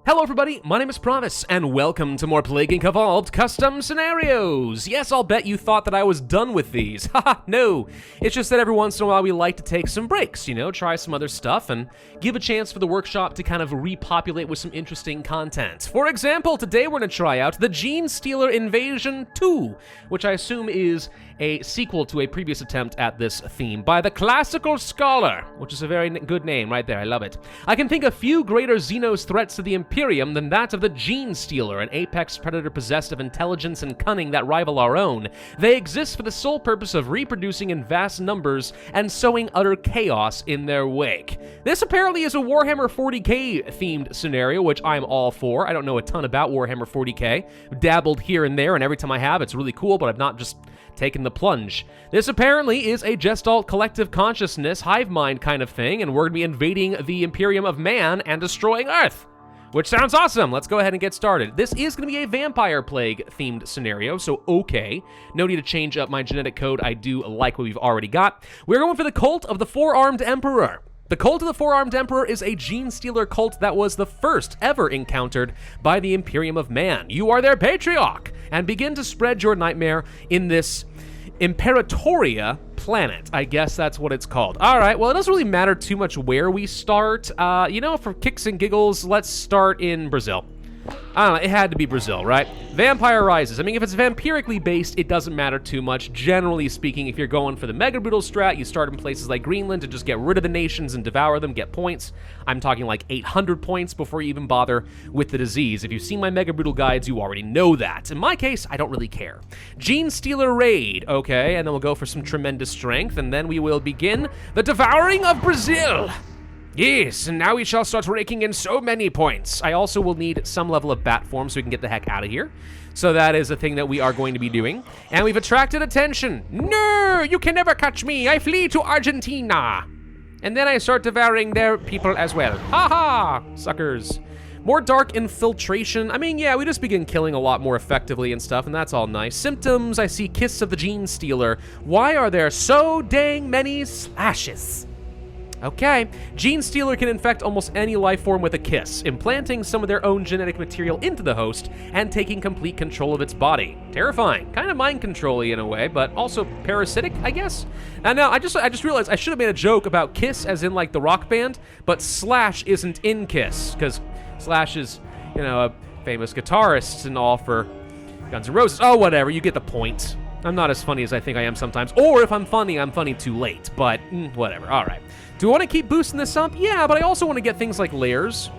Hello everybody, my name is Pravus, and welcome to more Plague Inc. Evolved custom scenarios! Yes, I'll bet you thought that I was done with these. Haha, no. It's just that every once in a while we like to take some breaks, try some other stuff, and give a chance for the workshop to kind of repopulate with some interesting content. For example, today we're going to try out the Genestealer Invasion 2, which I assume is a sequel to a previous attempt at this theme by the Classical Scholar, which is a very good name right there, I love it. I can think of few greater Xenos threats to the Imperium than that of the Genestealer, an apex predator possessed of intelligence and cunning that rival our own. They exist for the sole purpose of reproducing in vast numbers and sowing utter chaos in their wake. This apparently is a Warhammer 40k themed scenario, which I'm all for. I don't know a ton about Warhammer 40k. I've dabbled here and there, and every time I have, it's really cool, but I've not just taken the plunge. This apparently is a Gestalt collective consciousness, hive mind kind of thing, and we're going to be invading the Imperium of Man and destroying Earth. Which sounds awesome. Let's go ahead and get started. This is going to be a vampire plague themed scenario, so okay. No need to change up my genetic code. I do like what we've already got. We're going for the Cult of the Four-Armed Emperor. The Cult of the Four-Armed Emperor is a Genestealer cult that was the first ever encountered by the Imperium of Man. You are their patriarch, and begin to spread your nightmare in this Imperatoria planet. I guess that's what it's called. All right, well, it doesn't really matter too much where we start. For kicks and giggles, let's start in Brazil. I don't know, it had to be Brazil, right? Vampire Rises. I mean, if it's vampirically based, it doesn't matter too much. Generally speaking, if you're going for the Mega Brutal strat, you start in places like Greenland to just get rid of the nations and devour them, get points. I'm talking like 800 points before you even bother with the disease. If you've seen my Mega Brutal guides, you already know that. In my case, I don't really care. Genestealer Raid, okay, and then we'll go for some tremendous strength, and then we will begin the Devouring of Brazil. Yes, and now we shall start raking in so many points. I also will need some level of bat form so we can get the heck out of here. So that is a thing that we are going to be doing. And we've attracted attention. No, you can never catch me. I flee to Argentina. And then I start devouring their people as well. Ha ha, suckers. More dark infiltration. I mean, yeah, we just begin killing a lot more effectively and stuff, and that's all nice. Symptoms, I see Kiss of the Genestealer. Why are there so dang many slashes? Okay, Genestealer can infect almost any life form with a kiss, implanting some of their own genetic material into the host and taking complete control of its body. Terrifying, kind of mind control-y in a way, but also parasitic, I guess. And now I just realized I should have made a joke about Kiss as in like the rock band, but Slash isn't in Kiss, because Slash is, a famous guitarist and all for Guns N' Roses. Oh, whatever, you get the point. I'm not as funny as I think I am sometimes, or if I'm funny too late, but whatever, all right. Do I want to keep boosting this up? Yeah, but I also want to get things like layers.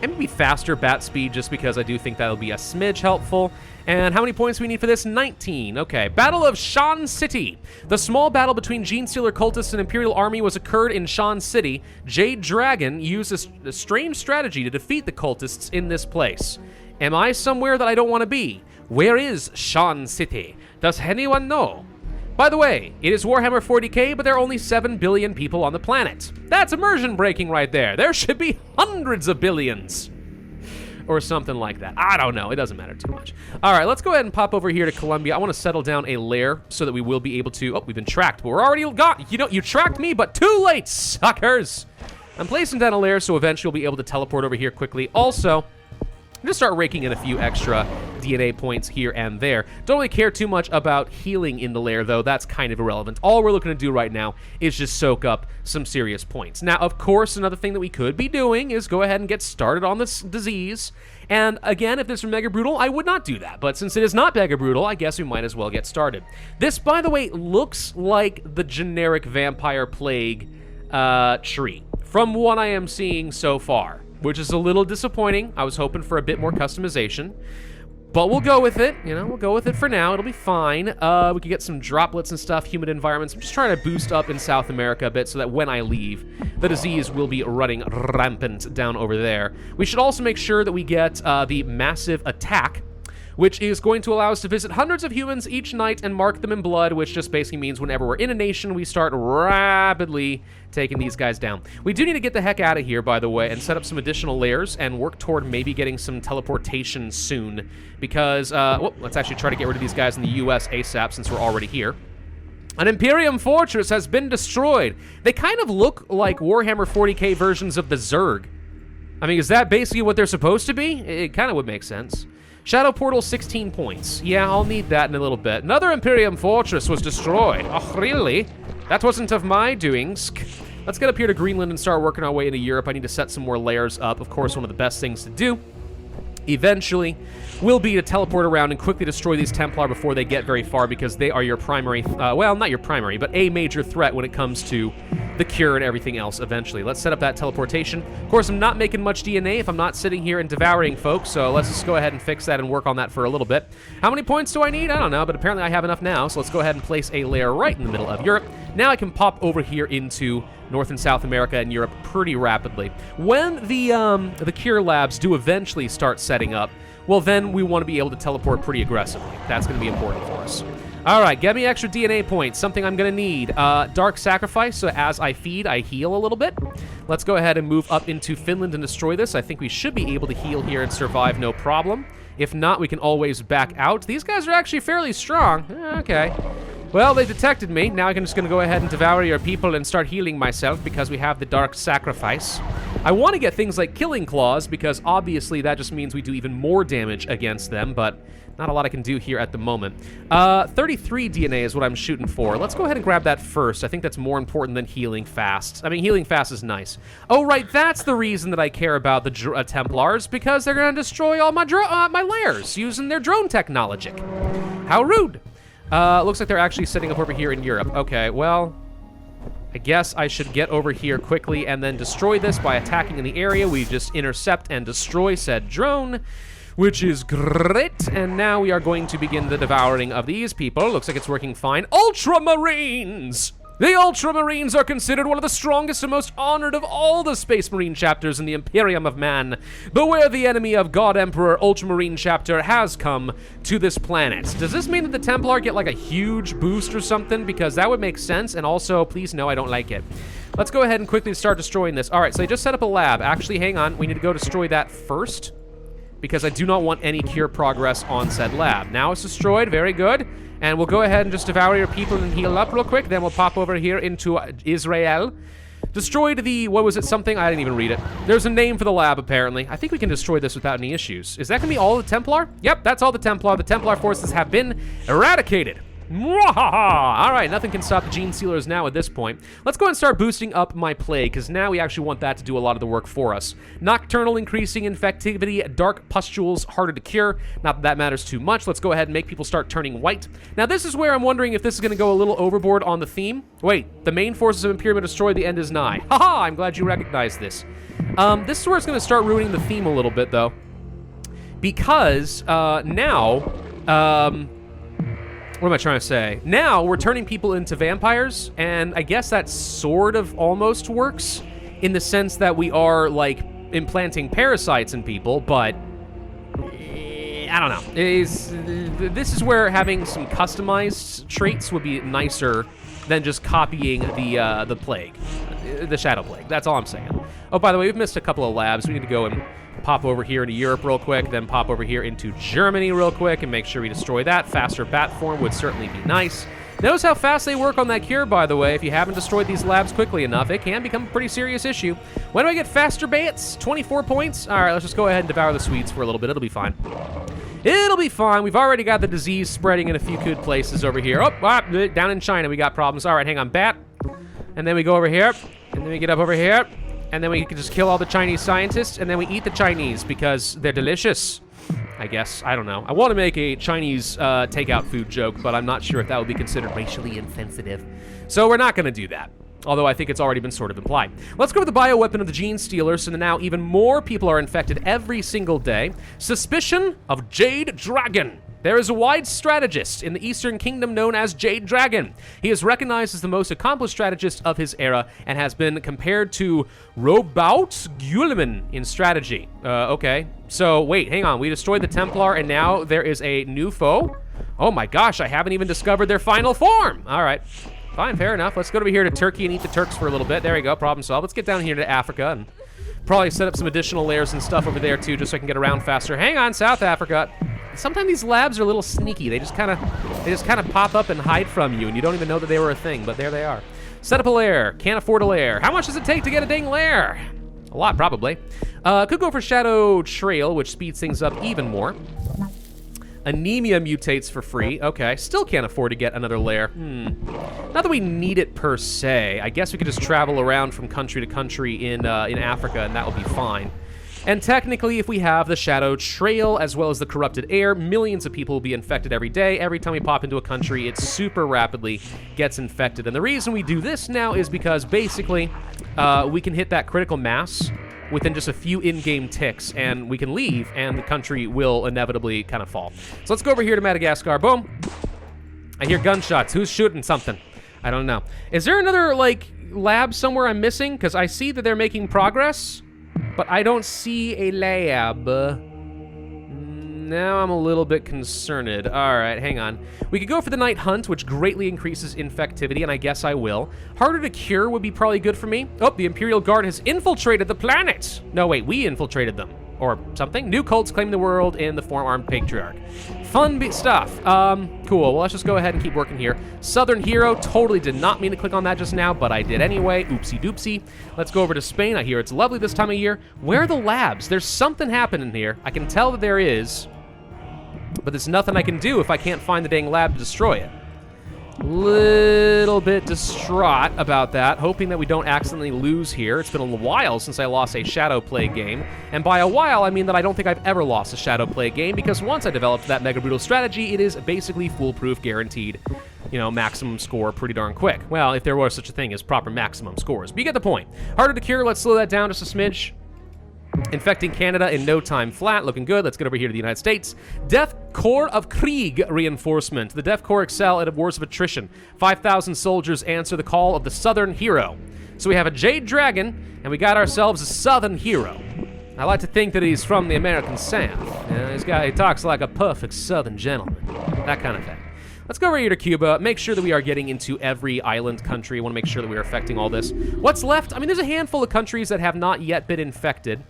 And maybe faster bat speed, just because I do think that'll be a smidge helpful. And how many points do we need for this? 19. Okay. Battle of Shan City. The small battle between Genestealer cultists and Imperial Army was occurred in Shan City. Jade Dragon used a strange strategy to defeat the cultists in this place. Am I somewhere that I don't want to be? Where is Shan City? Does anyone know? By the way, it is Warhammer 40k, but there are only 7 billion people on the planet. That's immersion breaking right there. There should be hundreds of billions. Or something like that. I don't know. It doesn't matter too much. All right, let's go ahead and pop over here to Colombia. I want to settle down a lair so that we will be able to... Oh, we've been tracked, but we're already got... You tracked me, but too late, suckers. I'm placing down a lair so eventually we'll be able to teleport over here quickly. Also... I'm going to start raking in a few extra DNA points here and there. Don't really care too much about healing in the lair, though. That's kind of irrelevant. All we're looking to do right now is just soak up some serious points. Now, of course, another thing that we could be doing is go ahead and get started on this disease. And again, if this were Mega Brutal, I would not do that. But since it is not Mega Brutal, I guess we might as well get started. This, by the way, looks like the generic Vampire Plague tree from what I am seeing so far, which is a little disappointing. I was hoping for a bit more customization, but we'll go with it. We'll go with it for now. It'll be fine. We could get some droplets and stuff, humid environments. I'm just trying to boost up in South America a bit so that when I leave, the disease will be running rampant down over there. We should also make sure that we get the massive attack, which is going to allow us to visit hundreds of humans each night and mark them in blood, which just basically means whenever we're in a nation, we start rapidly taking these guys down. We do need to get the heck out of here, by the way, and set up some additional layers and work toward maybe getting some teleportation soon, because, let's actually try to get rid of these guys in the US ASAP since we're already here. An Imperium fortress has been destroyed. They kind of look like Warhammer 40k versions of the Zerg. I mean, is that basically what they're supposed to be? It kind of would make sense. Shadow portal, 16 points. Yeah, I'll need that in a little bit. Another Imperium fortress was destroyed. Oh, really? That wasn't of my doings. Let's get up here to Greenland and start working our way into Europe. I need to set some more layers up. Of course, one of the best things to do eventually will be to teleport around and quickly destroy these Templar before they get very far, because they are your primary, well, not your primary, but a major threat when it comes to the cure and everything else eventually. Let's set up that teleportation. Of course, I'm not making much DNA if I'm not sitting here and devouring folks, so let's just go ahead and fix that and work on that for a little bit. How many points do I need? I don't know, but apparently I have enough now, so let's go ahead and place a layer right in the middle of Europe. Now I can pop over here into North and South America and Europe pretty rapidly. When the cure labs do eventually start setting up, well, then we want to be able to teleport pretty aggressively. That's going to be important for us. All right, get me extra DNA points, something I'm going to need. Dark Sacrifice, so as I feed, I heal a little bit. Let's go ahead and move up into Finland and destroy this. I think we should be able to heal here and survive no problem. If not, we can always back out. These guys are actually fairly strong. Okay. Well, they detected me. Now I'm just going to go ahead and devour your people and start healing myself because we have the Dark Sacrifice. I want to get things like Killing Claws because obviously that just means we do even more damage against them, but not a lot I can do here at the moment. 33 DNA is what I'm shooting for. Let's go ahead and grab that first. I think that's more important than healing fast. I mean, healing fast is nice. Oh, right, that's the reason that I care about the Templars, because they're going to destroy all my layers using their drone technology. How rude. Looks like they're actually setting up over here in Europe. Okay, well, I guess I should get over here quickly and then destroy this by attacking in the area. We just intercept and destroy said drone, which is great. And now we are going to begin the devouring of these people. Looks like it's working fine. Ultramarines! The Ultramarines are considered one of the strongest and most honored of all the Space Marine chapters in the Imperium of Man. Beware the enemy of God Emperor Ultramarine chapter has come to this planet. Does this mean that the Templar get like a huge boost or something? Because that would make sense, and also, please no, I don't like it. Let's go ahead and quickly start destroying this. All right, so I just set up a lab. Actually, hang on, we need to go destroy that first, because I do not want any cure progress on said lab. Now it's destroyed, very good. And we'll go ahead and just devour your people and heal up real quick. Then we'll pop over here into Israel. Destroyed the, what was it, something? I didn't even read it. There's a name for the lab, apparently. I think we can destroy this without any issues. Is that gonna be all the Templar? Yep, that's all the Templar. The Templar forces have been eradicated. Mwahaha! All right, nothing can stop the Genestealers now at this point. Let's go and start boosting up my plague, because now we actually want that to do a lot of the work for us. Nocturnal increasing infectivity, dark pustules harder to cure. Not that that matters too much. Let's go ahead and make people start turning white. Now this is where I'm wondering if this is going to go a little overboard on the theme. Wait, the main forces of Imperium are destroyed, the end is nigh. Haha, I'm glad you recognize this. This is where it's going to start ruining the theme a little bit, though. Because now... what am I trying to say? Now, we're turning people into vampires, and I guess that sort of almost works in the sense that we are, like, implanting parasites in people, but I don't know. This is where having some customized traits would be nicer than just copying the plague, the shadow plague. That's all I'm saying. Oh, by the way, we've missed a couple of labs. We need to go and pop over here into Europe real quick, then pop over here into Germany real quick and make sure we destroy that. Faster bat form would certainly be nice. Notice how fast they work on that cure, by the way. If you haven't destroyed these labs quickly enough, it can become a pretty serious issue. When do I get faster bats? 24 points? All right, let's just go ahead and devour the Swedes for a little bit. It'll be fine. It'll be fine. We've already got the disease spreading in a few good places over here. Oh, down in China, we got problems. All right, hang on, bat. And then we go over here, and then we get up over here. And then we can just kill all the Chinese scientists, and then we eat the Chinese because they're delicious, I guess. I don't know. I want to make a Chinese takeout food joke, but I'm not sure if that would be considered racially insensitive. So we're not going to do that, although I think it's already been sort of implied. Let's go with the bioweapon of the Genestealers, so now even more people are infected every single day. Suspicion of Jade Dragon. There is a wide strategist in the Eastern Kingdom known as Jade Dragon. He is recognized as the most accomplished strategist of his era and has been compared to Robout Guilliman in strategy. Okay. So, wait, hang on. We destroyed the Templar, and now there is a new foe? Oh my gosh, I haven't even discovered their final form. All right. Fine, fair enough. Let's go over here to Turkey and eat the Turks for a little bit. There we go, problem solved. Let's get down here to Africa and probably set up some additional layers and stuff over there, too, just so I can get around faster. Hang on, South Africa. Sometimes these labs are a little sneaky. They just kind of pop up and hide from you, and you don't even know that they were a thing, but there they are. Set up a lair. Can't afford a lair. How much does it take to get a dang lair? A lot, probably. Could go for Shadow Trail, which speeds things up even more. Anemia mutates for free. Okay, still can't afford to get another lair. Not that we need it per se. I guess we could just travel around from country to country in Africa, and that would be fine. And technically, if we have the Shadow Trail as well as the Corrupted Air, millions of people will be infected every day. Every time we pop into a country, it super rapidly gets infected. And the reason we do this now is because basically we can hit that critical mass within just a few in-game ticks, and we can leave, and the country will inevitably kind of fall. So let's go over here to Madagascar. Boom. I hear gunshots. Who's shooting something? I don't know. Is there another, like, lab somewhere I'm missing? Because I see that they're making progress, but I don't see a lab. Now I'm a little bit concerned. All right, hang on. We could go for the Night Hunt, which greatly increases infectivity, and I guess I will. Harder to cure would be probably good for me. Oh, the Imperial Guard has infiltrated the planet. No, wait, we infiltrated them. Or something. New cults claim the world in the four-armed patriarch. Fun stuff. Cool. Well, let's just go ahead and keep working here. Southern Hero. Totally did not mean to click on that just now, but I did anyway. Oopsie doopsie. Let's go over to Spain. I hear it's lovely this time of year. Where are the labs? There's something happening here. I can tell that there is, but there's nothing I can do if I can't find the dang lab to destroy it. Little bit distraught about that, hoping that we don't accidentally lose here. It's been a while since I lost a Shadow Play game, and by a while I mean that I don't think I've ever lost a Shadow Play game, because once I developed that Mega Brutal strategy, it is basically foolproof, guaranteed, you know, maximum score pretty darn quick. Well, if there was such a thing as proper maximum scores, but you get the point. Harder to cure, let's slow that down just a smidge. Infecting Canada in no time flat, looking good. Let's get over here to the United States. Death Corps of Krieg reinforcement. The Death Corps excel at wars of attrition. 5,000 soldiers answer the call of the Southern Hero. So we have a Jade Dragon, and we got ourselves a Southern Hero. I like to think that he's from the American South. You know, he talks like a perfect Southern gentleman. That kind of thing. Let's go over here to Cuba, make sure that we are getting into every island country. I want to make sure that we are affecting all this. What's left? I mean, there's a handful of countries that have not yet been infected.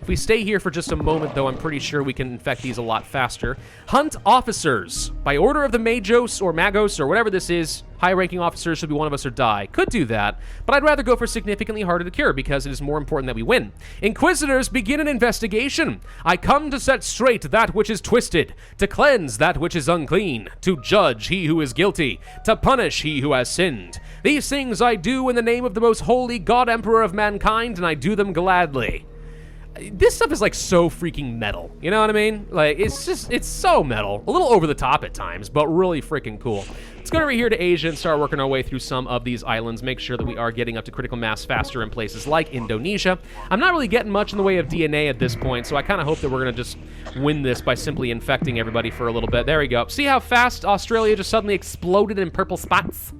If we stay here for just a moment, though, I'm pretty sure we can infect these a lot faster. Hunt officers. By order of the Magos or Magos or whatever this is, high-ranking officers should be one of us or die. Could do that, but I'd rather go for significantly harder to cure because it is more important that we win. Inquisitors, begin an investigation. I come to set straight that which is twisted, to cleanse that which is unclean, to judge he who is guilty, to punish he who has sinned. These things I do in the name of the most holy God Emperor of mankind, and I do them gladly. This stuff is like so freaking metal, you know what I mean? Like, it's so metal. A little over the top at times, but really freaking cool. Let's go over here to Asia and start working our way through some of these islands, make sure that we are getting up to critical mass faster in places like Indonesia. I'm not really getting much in the way of DNA at this point, so I kind of hope that we're going to just win this by simply infecting everybody for a little bit. There we go. See how fast Australia just suddenly exploded in purple spots?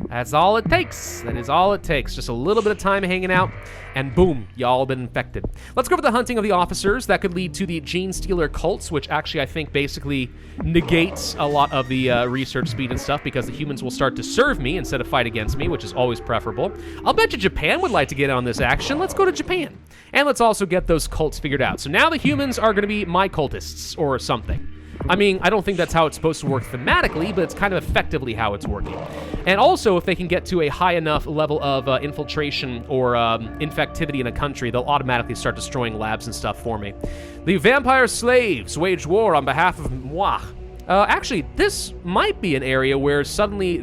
That's all it takes. That is all it takes. Just a little bit of time hanging out, and boom, y'all been infected. Let's go over the hunting of the officers. That could lead to the Genestealer cults, which actually I think basically negates a lot of the research speed and stuff, because the humans will start to serve me instead of fight against me, which is always preferable. I'll bet you Japan would like to get on this action. Let's go to Japan. And let's also get those cults figured out. So now the humans are going to be my cultists, or something. I mean, I don't think that's how it's supposed to work thematically, but it's kind of effectively how it's working. And also, if they can get to a high enough level of infiltration or infectivity in a country, they'll automatically start destroying labs and stuff for me. The vampire slaves wage war on behalf of moi. Actually, this might be an area where suddenly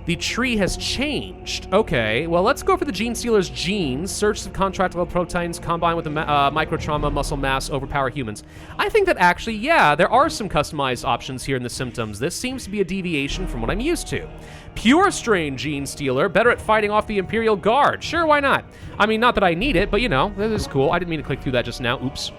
the tree has changed. Okay, well, let's go for the Genestealer's genes. Search the contractile proteins combined with the microtrauma, muscle mass, overpower humans. I think that actually, yeah, there are some customized options here in the symptoms. This seems to be a deviation from what I'm used to. Pure strain Genestealer, better at fighting off the Imperial Guard. Sure, why not? I mean, not that I need it, but you know, this is cool. I didn't mean to click through that just now. Oops.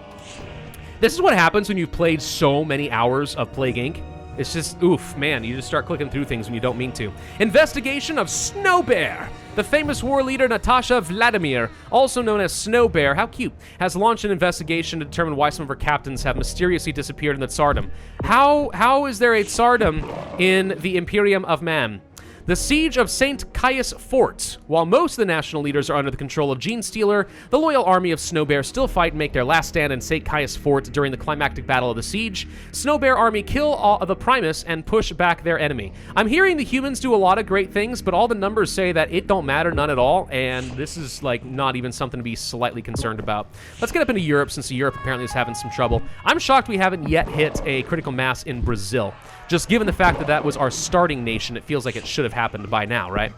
This is what happens when you've played so many hours of Plague Inc. It's just, oof, man, you just start clicking through things when you don't mean to. Investigation of Snow Bear. The famous war leader Natasha Vladimir, also known as Snow Bear, how cute, has launched an investigation to determine why some of her captains have mysteriously disappeared in the Tsardom. How is there a Tsardom in the Imperium of Man? The Siege of St. Caius Fort. While most of the national leaders are under the control of Genestealer, the loyal army of Snowbear still fight and make their last stand in St. Caius Fort during the climactic battle of the siege. Snowbear army kill all of the Primus and push back their enemy. I'm hearing the humans do a lot of great things, but all the numbers say that it don't matter none at all, and this is like not even something to be slightly concerned about. Let's get up into Europe, since Europe apparently is having some trouble. I'm shocked we haven't yet hit a critical mass in Brazil. Just given the fact that that was our starting nation, it feels like it should have happened by now, right?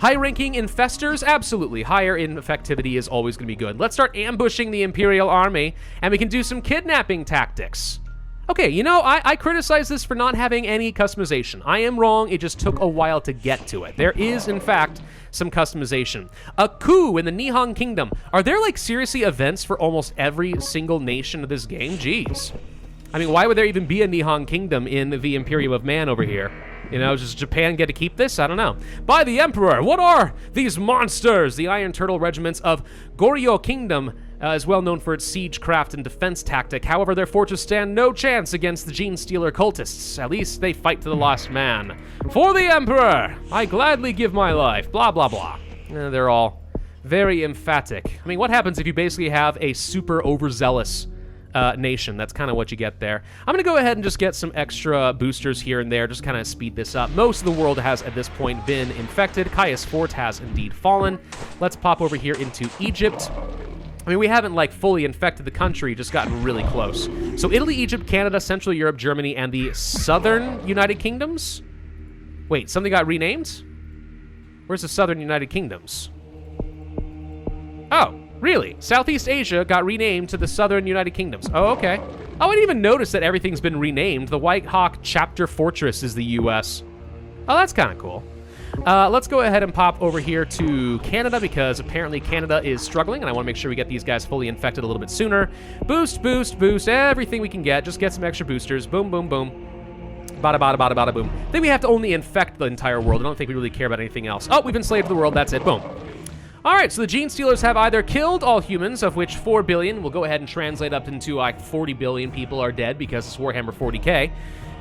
High-ranking infestors? Absolutely. Higher in effectivity is always going to be good. Let's start ambushing the Imperial Army, and we can do some kidnapping tactics. Okay, you know, I criticize this for not having any customization. I am wrong, it just took a while to get to it. There is, in fact, some customization. A coup in the Nihon Kingdom. Are there, like, seriously events for almost every single nation of this game? Jeez. I mean, why would there even be a Nihon Kingdom in the Imperium of Man over here? You know, does Japan get to keep this? I don't know. By the Emperor, what are these monsters? The Iron Turtle regiments of Goryeo Kingdom is well known for its siege craft and defense tactic. However, their fortress stand no chance against the Genestealer cultists. At least they fight to the last man. For the Emperor, I gladly give my life. Blah, blah, blah. They're all very emphatic. I mean, what happens if you basically have a super overzealous nation? That's kind of what you get there. I'm going to go ahead and just get some extra boosters here and there, just kind of speed this up. Most of the world has, at this point, been infected. Caius Fort has indeed fallen. Let's pop over here into Egypt. I mean, we haven't, like, fully infected the country, just gotten really close. So Italy, Egypt, Canada, Central Europe, Germany, and the Southern United Kingdoms? Wait, something got renamed? Where's the Southern United Kingdoms? Oh. Really? Southeast Asia got renamed to the Southern United Kingdoms. Oh, okay. Oh, I didn't even notice that everything's been renamed. The White Hawk Chapter Fortress is the U.S. Oh, that's kind of cool. Let's go ahead and pop over here to Canada, because apparently Canada is struggling, and I want to make sure we get these guys fully infected a little bit sooner. Boost, boost, boost, everything we can get. Just get some extra boosters. Boom, boom, boom. Bada, bada, bada, bada, boom. Then we have to only infect the entire world. I don't think we really care about anything else. Oh, we've enslaved the world. That's it. Boom. Alright, so the Genestealers have either killed all humans, of which 4 billion, we'll go ahead and translate up into like 40 billion people are dead because it's Warhammer 40k,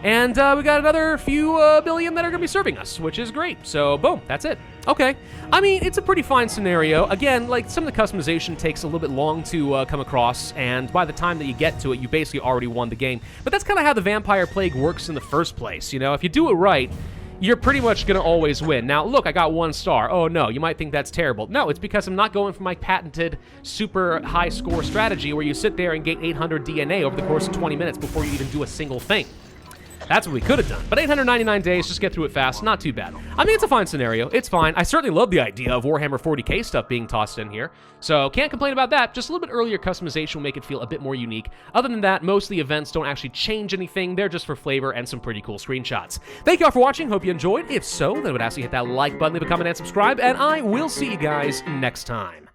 and we got another few billion that are going to be serving us, which is great. So, boom, that's it. Okay. I mean, it's a pretty fine scenario. Again, like, some of the customization takes a little bit long to come across, and by the time that you get to it, you basically already won the game. But that's kind of how the Vampire Plague works in the first place, you know? If you do it right, you're pretty much going to always win. Now, look, I got 1 star. Oh, no, you might think that's terrible. No, it's because I'm not going for my patented super high score strategy where you sit there and gain 800 DNA over the course of 20 minutes before you even do a single thing. That's what we could have done. But 899 days, just get through it fast. Not too bad. I mean, it's a fine scenario. It's fine. I certainly love the idea of Warhammer 40k stuff being tossed in here. So can't complain about that. Just a little bit earlier customization will make it feel a bit more unique. Other than that, most of the events don't actually change anything. They're just for flavor and some pretty cool screenshots. Thank you all for watching. Hope you enjoyed. If so, then I would ask you to hit that like button, leave a comment, and subscribe. And I will see you guys next time.